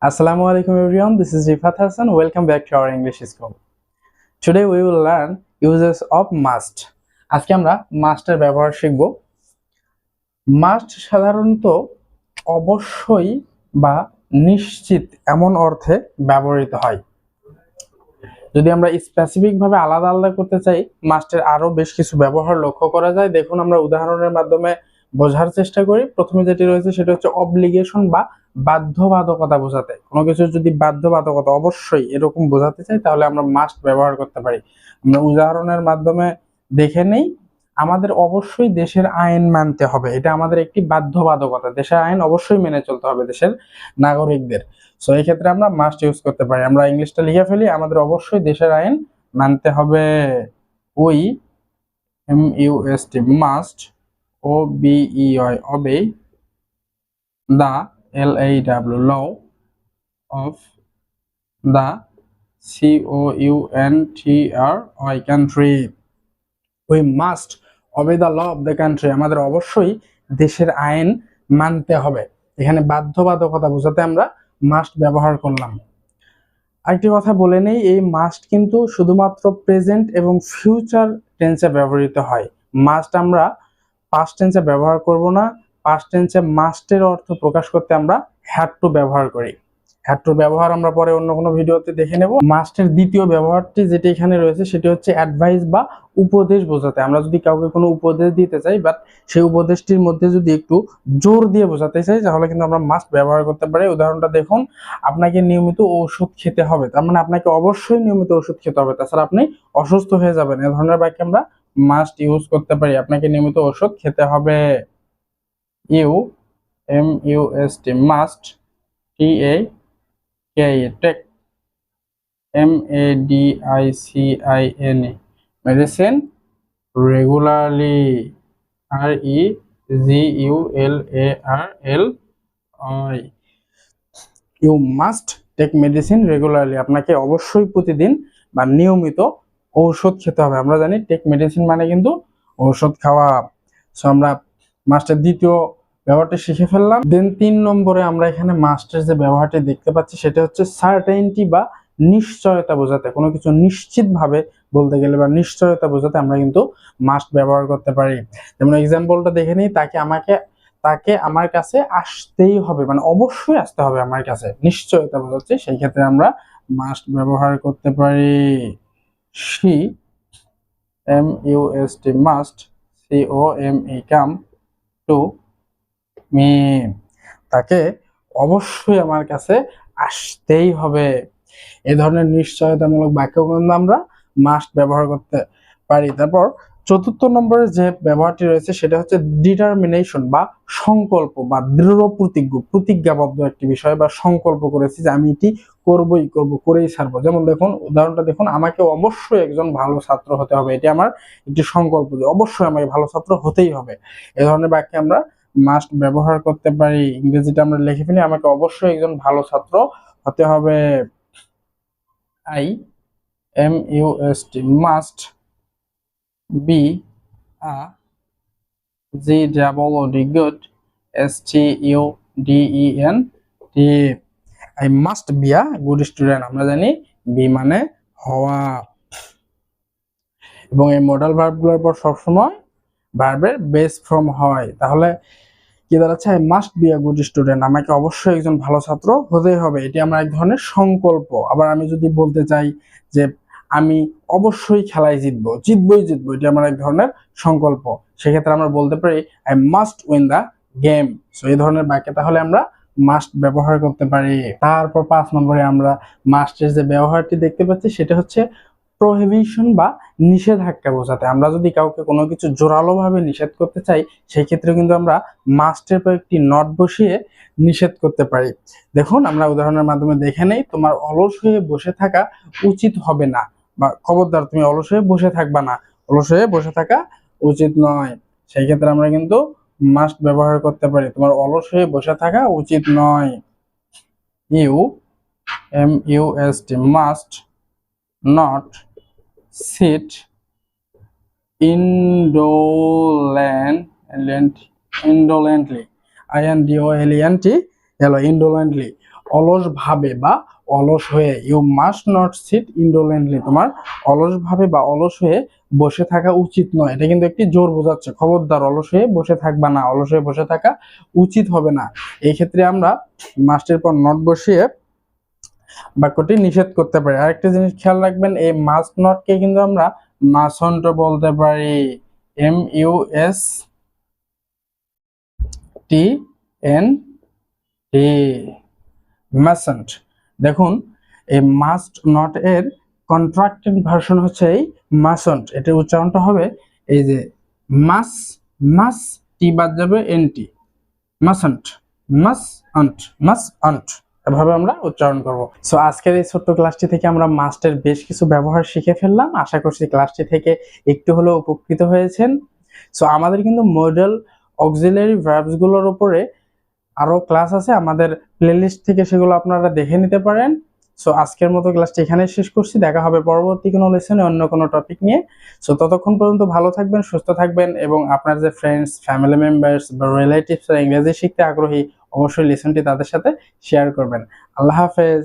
Assalamu alaikum everyone, this is Rifat Hassan. Welcome back to our English school. Today we will learn uses of must. আজকে আমরা মাস্টের ব্যবহার শিখব। Must সাধারণত অবশ্যই বা নিশ্চিত এমন অর্থে ব্যবহৃত হয়। যদি আমরা স্পেসিফিক ভাবে আলাদা আলাদা করতে চাই, মাস্টের আরো বেশ কিছু ব্যবহার লক্ষ্য করা যায়। দেখুন, আমরা উদাহরণের মাধ্যমে বোঝার চেষ্টা করি। প্রথমে যেটি রয়েছে সেটা হচ্ছে অব্লিগেশন বা বাধ্যবাধকতা বোঝাতে। কোনো কিছু যদি বাধ্যবাধকতা অবশ্যই এরকম বোঝাতে চাই তাহলে আমরা মাস্ট ব্যবহার করতে পারি। আমরা উদাহরণের মাধ্যমে দেখে নেই। আমাদের অবশ্যই দেশের আইন মানতে হবে, এটা আমাদের একটি বাধ্যবাধকতা। দেশের আইন অবশ্যই মেনে চলতে হবে দেশের নাগরিকদের। সো এই ক্ষেত্রে আমরা মাস্ট ইউজ করতে পারি। আমরা ইংলিশটা লিখে ফেলি, আমাদের অবশ্যই দেশের আইন মানতে হবে। We MUST must OBEY obey the LAW of the COUNTRY country. We must obey the law of the country. আমাদের অবশ্যই দেশের আইন মানতে হবে। এখানে বাধ্যবাধকতা বোঝাতে আমরা মাস্ট ব্যবহার করলাম। আরেকটি কথা বলে নেই, এই মাস্ট কিন্তু শুধুমাত্র প্রেজেন্ট এবং ফিউচার টেন্সে ব্যবহৃত হয়। মাস্ট আমরা পাস্ট টেন্সে ব্যবহার করব না। পাস্ট টেন্সে মাস্টের অর্থ প্রকাশ করতে আমরা হ্যাড টু ব্যবহার করি। হ্যাড টু ব্যবহার আমরা পরে অন্য কোনো ভিডিওতে দেখে নেব। মাস্টের দ্বিতীয় ব্যবহারটি যেটি এখানে রয়েছে সেটি হচ্ছে অ্যাডভাইস বা উপদেশ বোঝাতে। আমরা যদি কাউকে কোনো উপদেশ দিতে চাই, বাট সেই উপদেশটির মধ্যে যদি একটু জোর দিয়ে বোঝাতে চাই তাহলে কিন্তু আমরা মাস্ট ব্যবহার করতে পারি। উদাহরণটা দেখুন, আপনাকে নিয়মিত ওষুধ খেতে হবে, তার মানে আপনাকে অবশ্যই নিয়মিত ওষুধ খেতে হবে, তাছাড়া আপনি অসুস্থ হয়ে যাবেন। এ ধরনের বাক্যে আমরা মাস্ট ইউজ করতে পারি। আপনাকে নিয়মিত ওষুধ খেতে হবে। MUST must take MEDICINE medicine regularly REGULARLY you must take medicine regularly। আপনাকে অবশ্যই প্রতিদিন বা নিয়মিত ঔষধ খেতে হবে। আমরা জানি টেক মেডিসিন মানে কিন্তু ঔষধ খাওয়া। সো আমরা মাস্টের দ্বিতীয় ব্যবহারটা শিখে ফেললাম। দেন 3 নম্বরে আমরা এখানে মাস্টের যে ব্যবহারটি দেখতে পাচ্ছি সেটা হচ্ছে সার্টেইনটি বা নিশ্চয়তা বোঝাতে। কোনো কিছু নিশ্চিতভাবে বলতে গেলে বা নিশ্চয়তা বোঝাতে আমরা কিন্তু মাস্ট ব্যবহার করতে পারি। যেমন এক্সাম্পলটা দেখে নিই, তাকে আমার কাছে আসতেই হবে, মানে অবশ্যই আসতে হবে আমার কাছে, নিশ্চয়তা বোঝাচ্ছে। সেই ক্ষেত্রে আমরা মাস্ট ব্যবহার করতে পারি। she MUST must COME come to me। তাকে অবশ্যই আমার কাছে আসতেই হবে। এই ধরনের নিশ্চয়তামূলক বাক্য কিন্তু আমরা মাস্ট ব্যবহার করতে পারি। তারপর 4র্থ নম্বরে যে ব্যবহারটি রয়েছে সেটা হচ্ছে ডিটারমিনেশন বা সংকল্প বা দৃঢ় প্রতিজ্ঞাবদ্ধ একটি বিষয় বা সংকল্প করেছি যে আমি এটি করবই করব, করেই ছাড়বো। যেমন দেখুন, উদাহরণটা দেখুন, আমাকে অবশ্যই একজন ভালো ছাত্র হতে হবে, এটি আমার একটি সংকল্প যে অবশ্যই আমাকে ভালো ছাত্র হতেই হবে। এই ধরনের বাক্যে আমরা মাস্ট ব্যবহার করতে পারি। ইংরেজিটা আমরা লিখে ফেলি, আমাকে অবশ্যই একজন ভালো ছাত্র হতে হবে। MUST must be a good STUDENT। I must be a good student। আমরা জানি বি মানে হওয়া, এবং এই মডাল ভার্বগুলোর পর সবসময় ভার্বের বেস ফর্ম হয়। তাহলে কি দাঁড়াচ্ছে? I must be a good student, আমাকে অবশ্যই একজন ভালো ছাত্র হতেই হবে। এটি আমার এক ধরনের সংকল্প। আবার আমি যদি বলতে চাই যে আমি অবশ্যই খেলায় জিতবই, এটি আমার এক ধরনের সংকল্প। সেক্ষেত্রে আমরা বলতে পারি I must win the game. So এই ধরনের বাক্যে তাহলে আমরা মাস্ট ব্যবহার করতে পারি। তারপর 5 নম্বরে আমরা মাস্টের যে ব্যবহারটি দেখতে পাচ্ছি সেটা হচ্ছে প্রহিবিশন বা নিষেধাজ্ঞা বোঝাতে। আমরা যদি কাউকে কোনো কিছু জোরালোভাবে নিষেধ করতে চাই সেই ক্ষেত্রে কিন্তু আমরা মাস্টের পর একটি নট বসিয়ে নিষেধ করতে পারি। দেখুন, আমরা উদাহরণের মাধ্যমে দেখে নেই, তোমার অলস হয়ে বসে থাকা উচিত হবে না, বা খবরদার তুমি অলস হয়ে বসে থাকবা না, অলস হয়ে বসে থাকা উচিত নয়। সেই ক্ষেত্রে আমরা কিন্তু মাস্ট ব্যবহার করতে পারি, তোমার অলস হয়ে বসে থাকা উচিত নয়। MUST must not sit indolently indolently অলসভাবে বা অলস হয়ে, ইউ মাস্ট নট সিট ইন্ডোলেন্টলি, তোমার অলসভাবে বা অলস হয়ে বসে থাকা উচিত নয়। এটা কিন্তু একটি জোর বোঝাচ্ছে, খবরদার অলস হয়ে বসে থাকবা না, অলস হয়ে বসে থাকা উচিত হবে না। এই ক্ষেত্রে আমরা মাস্টের পর নট বসিয়ে বাক্যটি নিষেধ করতে পারি। আরেকটা জিনিস খেয়াল রাখবেন, এই মাস্ট নটকে কিন্তু আমরা মাসন্ট বলতে পারি, MUSTNT, মাসন্ট। দেখুন এই মাস্ট নট এর কন্ট্রাক্টেড ভার্সন হচ্ছে এই মাসন্ট। এটার উচ্চারণটা হবে এই যে মাস, মাস টি বাদ যাবে এনটি, মাসন্ট, মাস অন্ট, মাস অন্ট, এভাবে আমরা উচ্চারণ করব। সো আজকের এই ছোট্ট ক্লাসটি থেকে আমরা মাস্টের বেশ কিছু ব্যবহার শিখে ফেললাম। আশা করছি ক্লাসটি থেকে একটু হলেও উপকৃত হয়েছেন। সো আমাদের কিন্তু মডেল অক্সিলারি ভার্বস গুলোর উপরে আরো ক্লাস আছে আমাদের প্লেলিস্ট থেকে, সেগুলো আপনারা দেখে নিতে পারেন। সো আজকের মতো ক্লাসটি এখানে শেষ করছি, দেখা হবে পরবর্তী কোনো লেসনে অন্য কোনো টপিক নিয়ে। সো ততক্ষণ পর্যন্ত ভালো থাকবেন, সুস্থ থাকবেন, এবং আপনার যে ফ্রেন্ডস, ফ্যামিলি মেম্বার্স বা রিলেটিভসরা ইংরেজি শিখতে আগ্রহী, অবশ্যই লেসনটি তাদের সাথে শেয়ার করবেন। আল্লাহ হাফেজ।